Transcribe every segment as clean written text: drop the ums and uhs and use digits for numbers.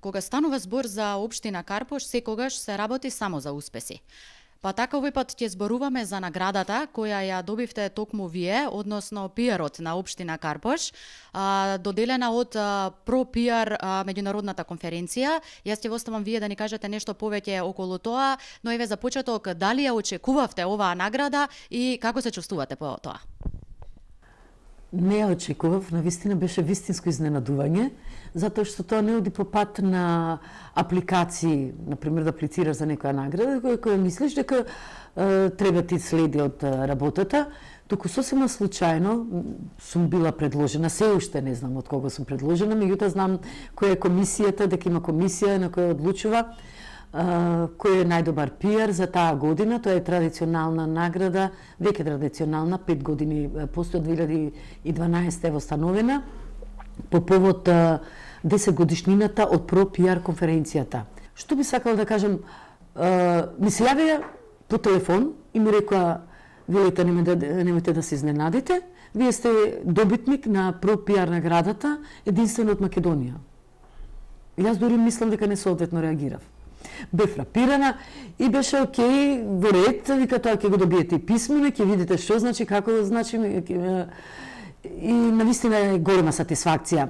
Кога станува збор за општина Карпош, секогаш се работи само за успеси. Па така овој пат ќе зборуваме за наградата која ја добивте токму вие, односно пиарот на општина Карпош, доделена од ProPR меѓународната конференција. Јас ќе оставам вие да ни кажете нешто повеќе околу тоа, но еве за почеток, дали ја очекувавте оваа награда и како се чувствувате по тоа? Не ја очекував, навистина беше вистинско изненадување, затоа што тоа не оди по пат на апликации, например да аплицираш за некоја награда, која мислиш дека треба ти следи од работата, туку сосема случајно сум била предложена, се уште не знам од кого сум предложена, меѓутоа знам која е комисијата, дека има комисија на која одлучува кој е најдобар пиар за таа година. Тоа е традиционална награда, веќе традиционална, 5 години постои, од 2012 е востановена по повод 10 годишнината од ProPR конференцијата. Што би сакала да кажам, ми се јавија по телефон и ми рекоа: "Велите, немојте да се изненадите, вие сте добитник на ProPR наградата, единствено од Македонија." Јас дури мислам дека не соодветно реагирав. Бев фрапирана и беше окей, во ред, вика, тоа ќе го добиете и писмено, ќе видите што значи, како значи, и навистина е голема сатисфакција.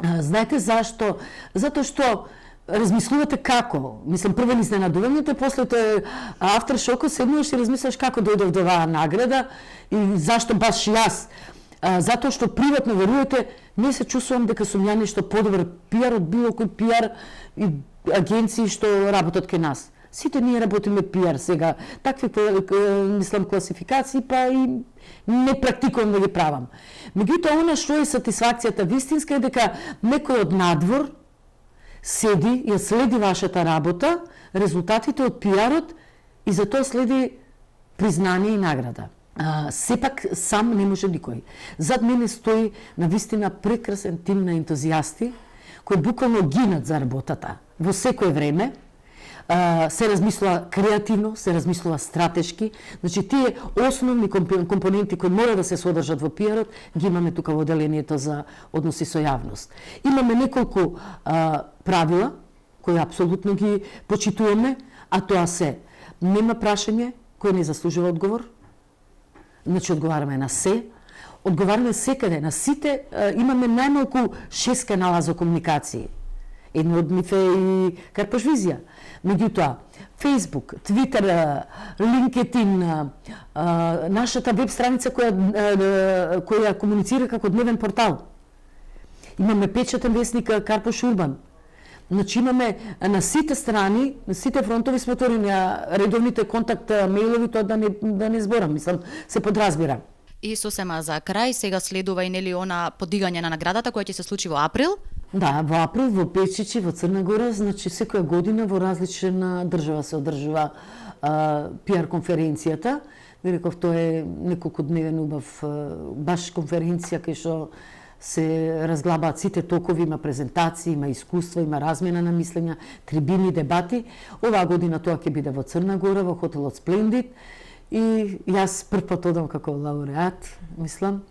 Знаете зашто? Затоа што размислувате како. Мислам, прво изненадувањето, после тоа авторшокот, седнуваш и размислуваш како дојдов до оваа награда и зашто баш јас. Затоа што приватно, верувате, не се чувствувам дека сум ја нешто подобар пиар од било кој пиар и агенции што работат кај нас. Сите ние работиме пиар сега. Такви, мислам, класификации, па и не практикувам да ги правам. Меѓутоа, она што е сатисфакцијата вистинска е дека некој од надвор седи, ја следи вашата работа, резултатите од пиарот и за тоа следи признание и награда. Сепак сам не може никој. Зад мене стои навистина прекрасен тим на ентузијасти кои буквално гинат за работата во секое време. Се размислува креативно, се размислува стратешки. Значи, тие основни компоненти кои мора да се содржат во пиарот, ги имаме тука во одделението за односи со јавност. Имаме неколку правила кои апсолутно ги почитуваме, а тоа се: нема прашање кој не заслужува одговор. Значи, одговараме на се. Одговараме секаде, на сите. Имаме најмалку 6 канала за комуникации. Едно од нив е и Карпош Визија. Меѓутоа, Facebook, Twitter, LinkedIn, нашата веб страница која комуницира како дневен портал. Имаме печатен весник Карпош Урбан. Значи, имаме на сите страни, на сите фронтови сме отворени, редовните контакт мејлови, тоа да не зборам, мислам, се подразбира. И сосема за крај, сега следува и нели она подигање на наградата која ќе се случи во април? Да, во април во Печичи, во Црна Гора, значи секоја година во различна држава се одржува пиар конференцијата. Ви реков, тоа е неколку дневен убав баш конференција кај што се разглабаат сите токови, има презентации, има искуства, има размена на мислења, трибини, дебати. Оваа година тоа ќе биде во Црна Гора, во хотелот Splendid. И јас прв пат одам како лауреат, мислам,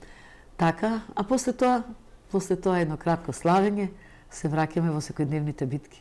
така, а после тоа едно кратко славење, се враќаме во секојдневните битки.